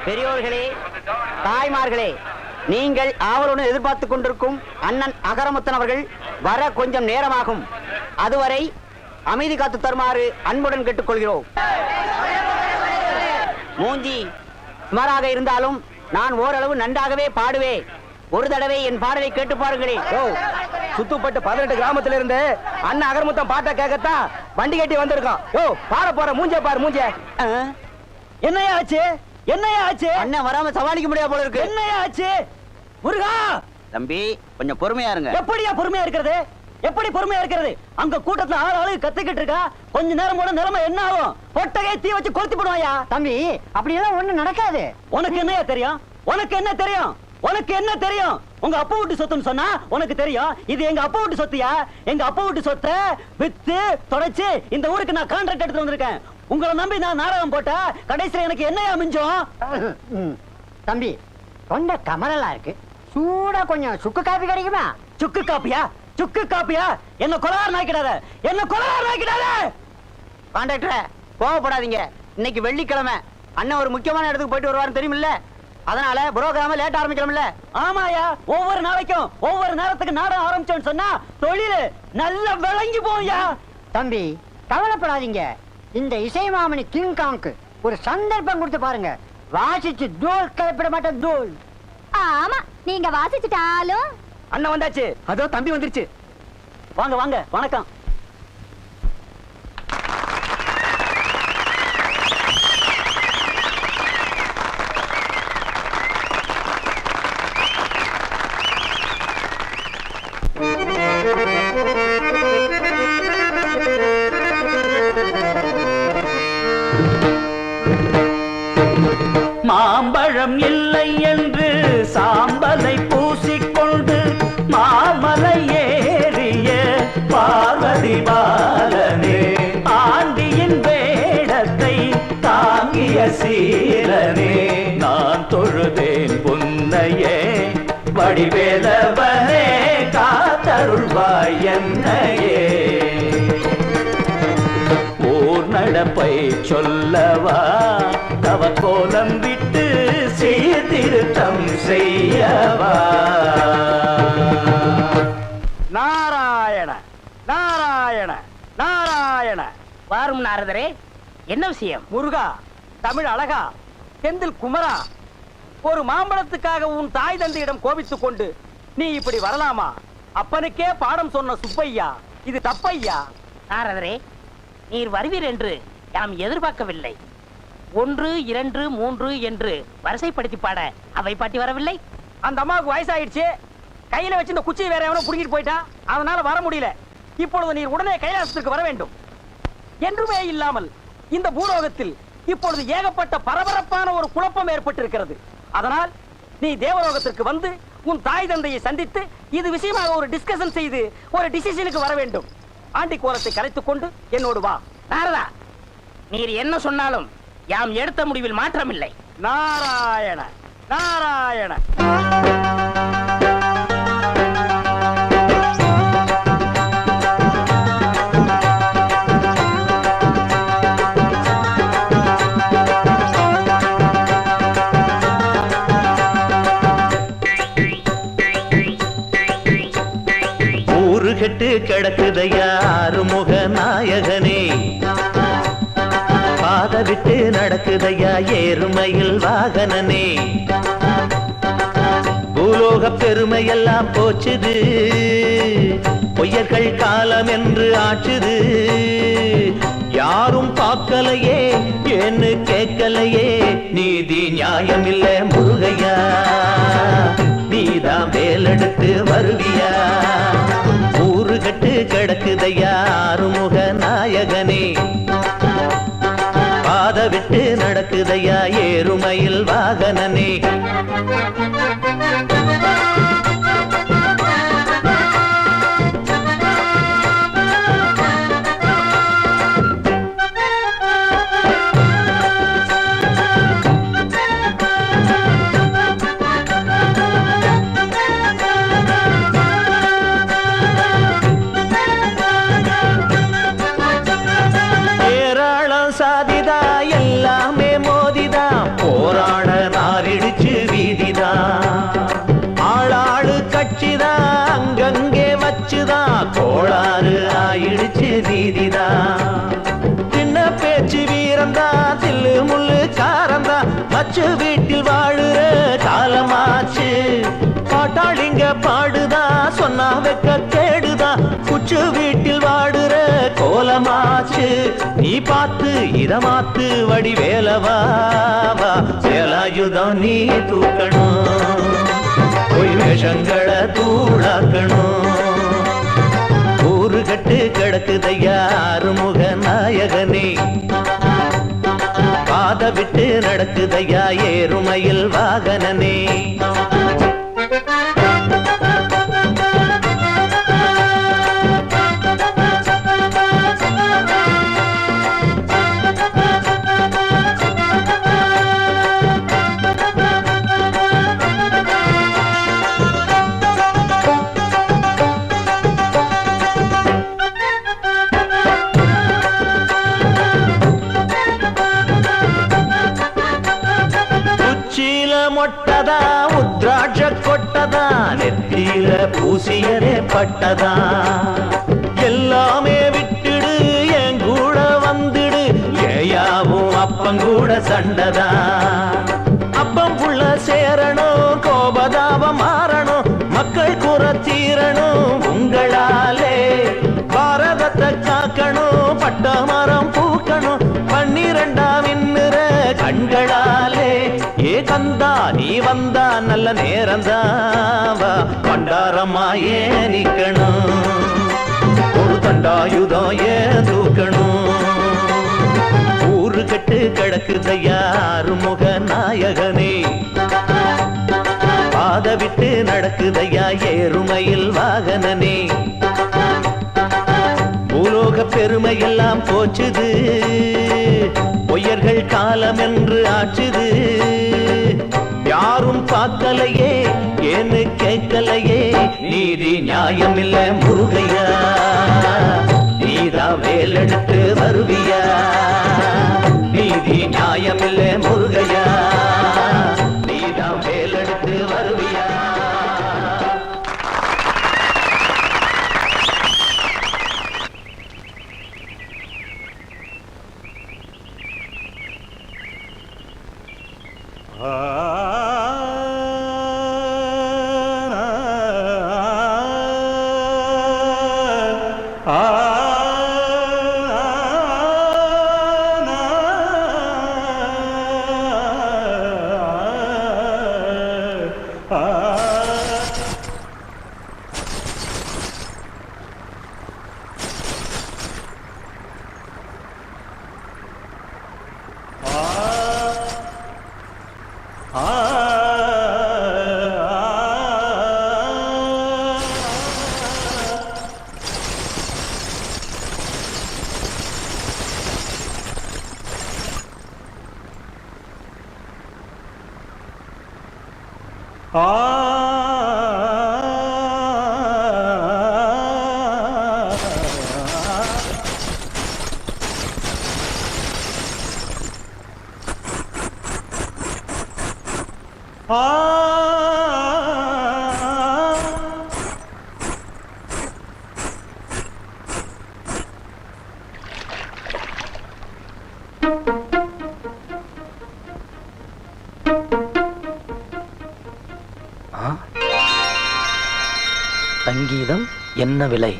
பெரியோர்களே, தாய்மார்களே, நீங்கள் ஆவலுடன் எதிர்பார்த்துக் கொண்டிருக்கும் அண்ணன் அகரமுத்தன் அவர்கள் வர கொஞ்சம் நேரமாகும். அதுவரை அமைதி காத்து தருமாறு அன்புடன் கேட்டுக்கொள்கிறோம். மூஞ்சி சுமாராக இருந்தாலும் நான் ஓரளவு நன்றாகவே பாடுவேன். ஒரு தடவை என் பாடலை கேட்டு பாருங்களேன். சுத்துப்பட்டு 18 கிராமத்துல இருந்து அண்ணன் அகரமுத்தன் பாட்டை கேட்கத்தான் வண்டி கட்டி வந்திருக்கோம். பாட போற மூஞ்ச பாரு மூஞ்ச. என்னையா ஆச்சு? என்னையா ஆச்சு? அண்ணன் வராம சமாளிக்க முடியாது போல இருக்கு. என்னையா ஆச்சு? முருகா தம்பி, கொஞ்சம் பொறுமையா இருங்க. எப்படியா பொறுமையா இருக்கிறது? எப்படி பொறுமையா இருக்கிறது? அங்க கூட்டத்துல ஆளு கத்திக்கிட்டு இருக்கா. கொஞ்ச நேரம் போன நிலைமை என்ன ஆகும்? பொட்டகை தீ வச்சு கொளுத்தி போடுவாயா? தம்பி, அப்படியெல்லாம் ஒண்ணு நடக்காது. உனக்கு என்னையா தெரியும்? உனக்கு என்ன தெரியும்? உனக்கு என்ன தெரியும்? உங்க அப்பா வீட்டு சொத்துன்னு சொன்னா உனக்கு தெரியும். இது எங்க அப்பா வீட்டு சொத்தியா? எங்க அப்பா வீட்டு சொத்தை வித்து தொலைச்சு இந்த ஊருக்கு நான் கான்ட்ராக்ட் எடுத்து வந்திருக்கேன். உங்களை நம்பி நான் நாடகம் போட்டா கடைசியில எனக்கு என்னையா மிஞ்சம்? தம்பி, தொண்டை கமலலா இருக்கு. சூடா கொஞ்சம் சுக்கு காப்பி கிடைக்குமா? சுக்கு காப்பியா? சுக்கு காப்பியா? என்ன கொலார் நாக்கிடாத, என்ன கொலார் நாக்கிடாத. கான்ட்ராக்டர், கோவப்படாதீங்க. இன்னைக்கு வெள்ளிக்கிழமை, அண்ணன் ஒரு முக்கியமான இடத்துக்கு போயிட்டு வருவாருன்னு தெரியுமில்ல. அதனால புரோகிராம லேட் ஆரம்பிக்கலாம்ல. ஆமாயா, ஒவ்வொரு நாளைக்கும் ஒவ்வொரு நேரத்துக்கு நாடகம் ஆரம்பிச்சோன்னு சொன்னா தொழில் நல்லா விளங்கி போயா. தம்பி, கவலைப்படாதீங்க. இந்த இசை மாமணி கிங் காங்க்கு ஒரு சந்தர்ப்பம் கொடுத்து பாருங்க. வாசிச்சு தூள் கிளப்பிட மாட்டேன். தூள். ஆமா, நீங்க வாசிச்சுட்டாலும். அண்ணன் வந்தாச்சு. அதோ தம்பி வந்துருச்சு. வாங்க வாங்க, வணக்கம். மாம்பழம் இல்லை என்று சாம்பலை பூசிக்கொண்டு மாமலை ஏறிய பார்வதி பாலனே, ஆண்டியின் வேடத்தை தாங்கிய சீலனே, நான் தொழுதேன் புன்னையே வடிவேலவனே, காத்தருள்வாய் என்னையே. ஊர் நடப்பை சொல்லவா தவ கோலம் விட்டு சீர்திருத்தம் செய்யவா. நாராயண நாராயண நாராயண. வாரும் நாரதரே, என்ன விஷயம்? முருகா, தமிழ் அழகா, செந்தில் குமரா, ஒரு மாம்பழத்துக்காக உன் தாய் தந்தையிடம் கோபித்துக் கொண்டு நீ இப்படி வரலாமா? அப்பனுக்கே பாடம் சொன்ன சுப்பையா, இது தப்பையா. நாரதரே, நீர் வருவீர் என்று யாம் எதிர்பார்க்கவில்லை. 1, 2, 3 என்று வரிசைப்படுத்தி பாட அவை பாட்டி வரவில்லை. அந்த அம்மாவுக்கு வயசாயிடுச்சு. கையில வச்சு இந்த குச்சியை வேற எவனோ புடுங்கிட்டு போயிட்டா. அதனால வர முடியல. இப்பொழுது நீர் உடனே கைலாசத்திற்கு வர வேண்டும். என்றுமே இல்லாமல் இந்த பூலோகத்தில் இப்பொழுது ஏகப்பட்ட பரபரப்பான ஒரு குழப்பம் ஏற்பட்டிருக்கிறது. அதனால் நீ தேவலோகத்திற்கு வந்து உன் தாய் தந்தையை சந்தித்து இது விஷயமாக ஒரு டிஸ்கஷன் செய்து ஒரு டிசிஷனுக்கு வர வேண்டும். ஆண்டி கோலத்தை கலைத்துக் கொண்டு என்னோடு வா. நாரதா, நீர் என்ன சொன்னாலும் யாம் எடுத்த முடிவில் மாற்றமில்லை. நாராயண நாராயண. கெட்டு கிடக்குதையா ஆறுமுக நாயகனே, பாத விட்டு நடக்குதையா ஏறுமையில் வாகனனே, பூலோக பெருமையெல்லாம் போச்சுது, பொய்யர்கள் காலம் என்று ஆச்சுது, யாரும் பார்க்கலையே ஏன்னு கேட்கலையே, நீதி நியாயம் இல்ல முருகையா, நீதான் வேலெடுத்து வருவியா, ஊரு கட்டு கிடக்குதையா ஆறுமுக நாயகனே, பாத விட்டு நடக்குதையா ஏறுமையில் வாகனனே. சாதிதா எல்லாமே மோதிதா, போராட காற்று வீட்டில் வாழுற காலமாச்சு பாட்டாளிங்க பாடுதா சொன்னா வெக்க கேடுதா குச்சு வீட்டில் வாடுற கோலமாச்சு நீ பார்த்து இத மாத்து வடிவேலவா சேலாயுதம் நீ தூக்கணும் பொய் வேஷங்களை தூளாக்கணும் ஊரு கட்டு கிடக்குதையா ஆறுமுக நாயகனே பாத விட்டு நடக்குதையா ஏறுமையில் வாகனனே மொட்டதா உத்ராட்ச கொட்டதா நெத்தியில பூசியரே பட்டதா எல்லாமே விட்டுடு என் கூட வந்துடு ஏயாவும் அப்பங்கூட சண்டதா அப்பம் புள்ள சேரணும் கோபதாபம் மாறணும் மக்கள் குறை தீரணும் உங்களாலே பாரதத்தை காக்கணும் பட்ட மரம் பூக்கணும் 12ஆம் இன்னுற கண்களாலே ஏ கந்தா நீ வந்தா நல்ல நேரந்தாவா பண்டாரம்மா ஏன் நிக்கணும் ஒரு தண்டாயுதம் ஏன் தூக்கணும் ஊரு கட்டு கிடக்குதையா ஆறுமுக நாயகனே பாத விட்டு நடக்குதையா ஏறுமையில் வாகனனே பூலோக பெருமையெல்லாம் போச்சுது பொய்யர்கள் காலம் என்று ஆச்சுது யாரும் பார்க்கலையே ஏன்னு கேட்கலையே நீதி நியாயம் இல்ல முருகையா நீதான் வேலெடுத்து வருவியா நீதி நியாயம் இல்ல முருகையா நீதான் வேலெடுத்து வருவியா சங்கீதம் என்ன விலை?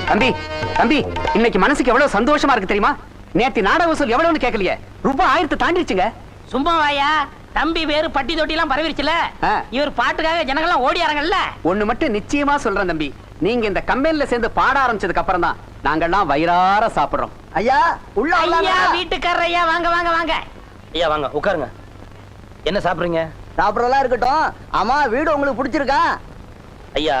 தம்பி தம்பி, இன்னைக்கு மனசுக்கு எவ்வளவு சந்தோஷமா இருக்கு தெரியுமா? நேத்து நாடக வசூல் எவ்வளவுன்னு கேட்கலையே, ரூபாய் 1000 தாண்டிடுச்சுங்க. சும்மா வாயா, தம்பி பேரு பட்டி தொட்டி எல்லாம் பரவிருச்சுல. இவர் பாட்டுக்காக ஜனங்கள்லாம் ஓடியாரங்கல்ல. ஒண்ணு மட்டும் நிச்சயமா சொல்றேன் தம்பி, நீங்க இந்த கம்பெனில சேர்ந்து பாட ஆரம்பிச்சதுக்கு அப்புறம் தான் நாங்கெல்லாம் வயிறார சாப்பிடுறோம். ஐயா உள்ள ஐயா, வீட்டுக்காரர் ஐயா, வாங்க வாங்க வாங்க. ஐயா வாங்க உட்காருங்க. என்ன சாப்பிடுறீங்க? சாப்பிடறதெல்லாம் இருக்கட்டும். ஆமா, வீடு உங்களுக்கு பிடிச்சிருக்கா? ஐயா,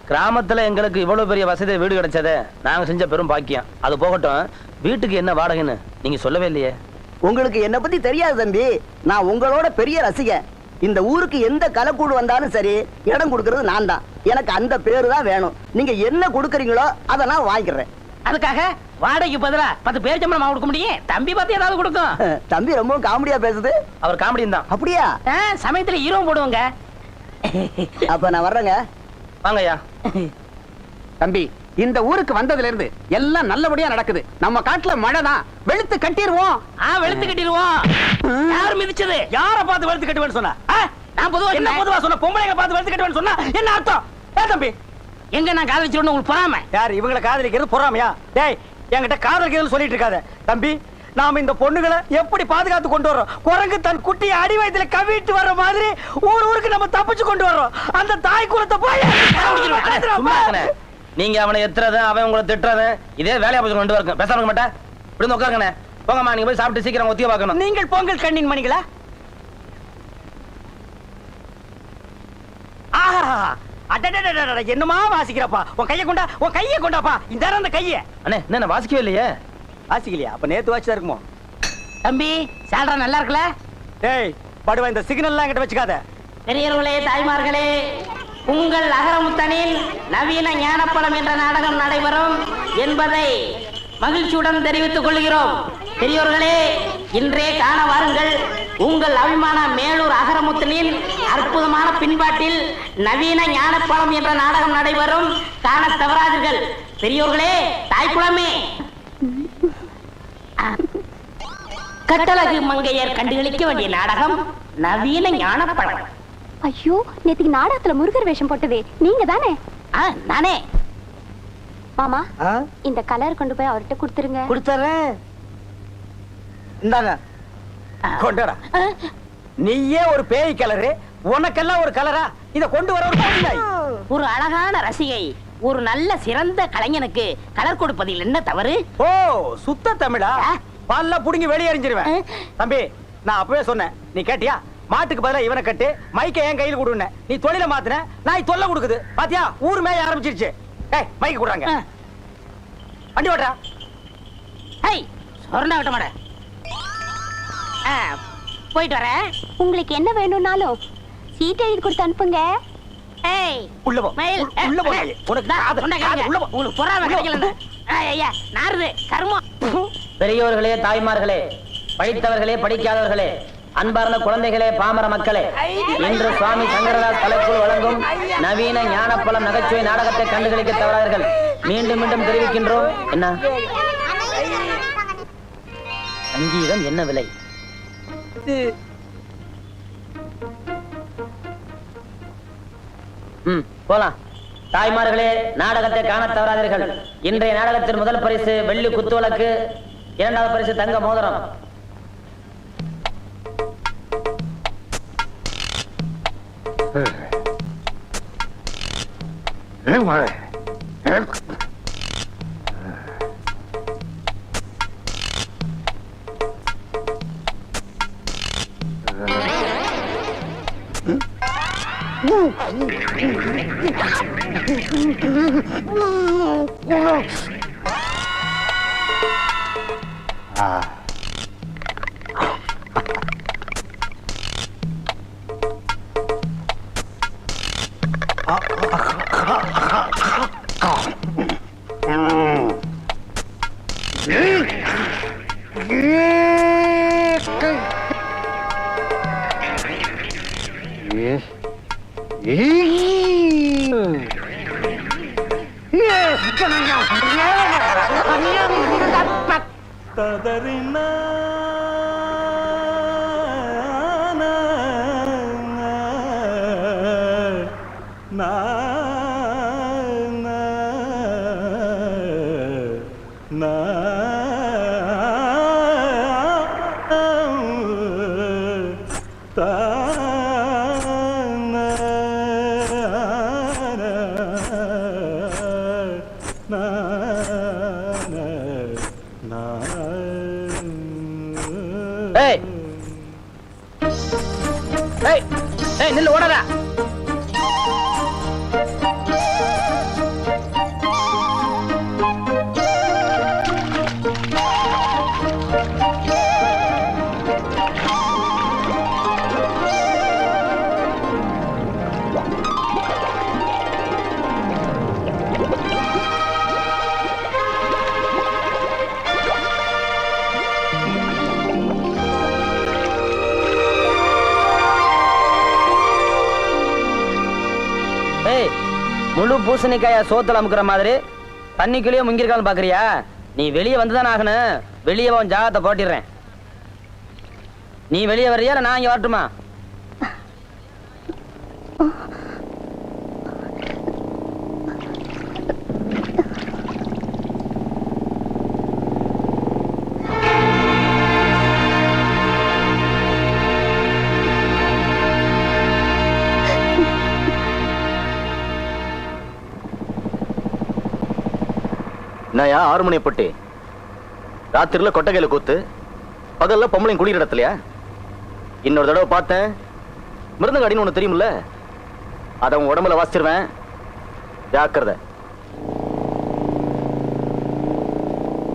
கிராமத்துல எங்களுக்கு இவ்வளவு பெரிய வசதி வீடு கிடைச்சதே நாங்க செஞ்ச பெரும் பாக்கியம். அது போகட்டும், வீட்டுக்கு என்ன வாடகைன்னு நீங்க சொல்லவே இல்லையே. உங்களுக்கு என்ன பத்தி தெரியாது தம்பி. நான் உங்களோட பெரிய ரசிகன். இந்த ஊருக்கு எந்த கலக்கூடு வந்தாலும் சரி, இடம் கொடுக்கறது நான் தான். எனக்கு அந்த பேரு தான் வேணும். நீங்க என்ன கொடுக்கறீங்களோ அதை நான் வாங்கிக்கிறேன். அதுக்காக வாடகைக்கு பதிலா 10 பேர் சம்பளம் கொடுக்க முடியும். தம்பி பார்த்து ஏதாவது கொடுக்கும். தம்பி ரொம்ப காமெடியா பேசுது. அவர் காமெடியும் தான். அப்படியா? சமயத்துல ஹீரோ போடுவாங்க. அப்ப நான் வர்றேங்க. வாங்கய்யா. தம்பி, இந்த ஊருக்கு வந்ததுல இருந்து எல்லாம் நல்லபடியா நடக்குது. நம்ம காட்டுல மழை தான். வெளுத்து கட்டிடுவோம். வெளுத்து கட்டிடுவோம். யார் மிதிச்சது? யார பார்த்து வெளுத்து கட்டுவேன்னு சொன்னா? நான் பொதுவா என்ன பொதுவா சொன்ன? பொம்பளைங்க பார்த்து வெளுத்து கட்டுவேன்னு சொன்னா என்ன அர்த்தம்? தம்பி, எங்க நான் காதலிச்சிருன்னு உங்களுக்கு பொறாம? யார் இவங்களை காதலிக்கிறது பொறாமையா? டேய், என்கிட்ட காதலிக்கிறதுன்னு சொல்லிட்டு இருக்காத. தம்பி, நாம இந்த பொண்ணுகளை எப்படி பாதுகாத்து கொண்டு வர்றோம்? குரங்கு தன் குட்டியை அடி வயத்துல கவிட்டு வர்ற மாதிரி ஊருக்கு நம்ம தப்பிச்சு கொண்டு வர்றோம். அந்த தாய் குலத்தை போய் நீங்க அவனை எத்துறது, அவன் உங்களை திட்டுறது, இதே வேலையா போச்சு கொண்டு வரணும். பேசாம இருக்க மாட்டேன். இப்படி வந்து உட்காருங்கண்ணே. போங்கம்மா, நீங்க போய் சாப்பிட்டு சீக்கிரம் ஒத்திய பார்க்கணும். நீங்கள் பொங்கல் கண்ணின் மணிகளா? என்னமா வாசிக்கிறப்பா? உன் கையை கொண்டா, உன் கையை கொண்டாப்பா. இந்த அந்த கையை அண்ணே, என்ன வாசிக்கவே இல்லையே? வாசிக்கலையா? அப்ப நேத்து வாசிச்சா இருக்குமோ? தம்பி, சால்ரா நல்லா இருக்குல்ல? டேய், படுவா, இந்த சிக்னல்லாம் என்கிட்ட வச்சுக்காத. பெரியவர்களே, தாய்மார்களே, உங்கள் அகரமுத்தனில் நவீன ஞானப்பழம் என்ற நாடகம் நடைபெறும் என்பதை மகிழ்ச்சியுடன் தெரிவித்துக் கொள்கிறோம். பெரியோர்களே, இன்றே காண வாருங்கள். உங்கள் அபிமான மேலூர் அகரமுத்தனின் அற்புதமான பின்பாட்டில் நவீன ஞானப்பழம் என்ற நாடகம் நடைபெறும். காண தவறாதீர்கள். பெரியோர்களே, தாய்க்குளமே, கட்டழகு மங்கையர் கண்டுகளிக்க வேண்டிய நாடகம் நவீன ஞானப்பழம். ஐயோ, நேத்துக்கு நாடகத்துல முருகர் வேஷம் போட்டதே நீங்க தானே? நானே. மாமா, இந்த கலர் கொண்டு போய் அவர்கிட்ட கொடுத்துருங்க. கொடுத்துறேன். இந்தாங்க, கொண்டடா. நீயே ஒரு பேய் கலரு, உனக்கெல்லாம் ஒரு கலரா? இத கொண்டு வர ஒரு அழகான ரசிகை, ஒரு நல்ல சிறந்த கலைஞனுக்கு கலர் கொடுப்பதில் என்ன தவறு? ஓ, சுத்த தமிழா? பால்ல புடுங்கி வெளியே எறிஞ்சிருவேன். தம்பி, நான் அப்பவே சொன்னேன், நீ கேட்டியா? மாட்டுக்கு பதிலா இவனை கட்டு, மைக்க என் கையில் கொடுன்னு. நீ தொழில மாத்தின, நாய் தொல்லை கொடுக்குது. பாத்தியா, ஊர் மேய ஆரம்பிச்சிருச்சு. ஏய், மைக்க கொடுறாங்க. வண்டி ஓட்டா. ஹை, சொர்ணா விட்ட மாட. போயிட்டு வரேன். உங்களுக்கு என்ன வேணும்னாலும் சீட் எழுதி கொடுத்து அனுப்புங்க. ஏய், உள்ள போ. மயில், உள்ள போ. உனக்கு உள்ள போ. உங்களுக்கு பொறாம கிடைக்கல. ஐயா, நாருது கர்மம். பெரியோர்களே, தாய்மார்களே, படித்தவர்களே, படிக்காதவர்களே, அன்பார்ந்த குழந்தைகளே, பாமர மக்களே, இன்று சுவாமி சங்கரதாஸ் கலைக்குழு வழங்கும் நவீன ஞானப்பழம் நகைச்சுவை நாடகத்தை கண்டுகளிக்க தவறார்கள். மீண்டும் மீண்டும் தெரிவிக்கின்றோம். என்ன சங்கீதம் என்ன விலை? போலாம். தாய்மார்களே, நாடகத்தை காண தவறாதீர்கள். இன்றைய நாடகத்தின் முதல் பரிசு வெள்ளி குத்துவிளக்கு, இரண்டாவது பரிசு தங்க மோதிரம். நில்லு, ஓடாத. பூசணிக்காய சோத்துல அமுக்குற மாதிரி தண்ணிக்குள்ளேயே முங்கிருக்கான்னு பாக்குறியா? நீ வெளியே வந்துதான் ஆகணும். வெளியே உன் ஜாகத்தை போட்டிடுறேன். நீ வெளியே வர்றியா இல்ல நான் இங்க வரட்டுமா? நாயா 6 மணி பட்டு ராத்திரில கொட்டகையில கூத்து, பகல்ல பொம்பளையும் குடிக்கிற இடத்துலயா? இன்னொரு தடவை பார்த்தேன், மிருதங்க அடின்னு ஒண்ணு தெரியுமில்ல, அதை உன் உடம்புல வாசிச்சிருவேன். ஜாக்கிரதை.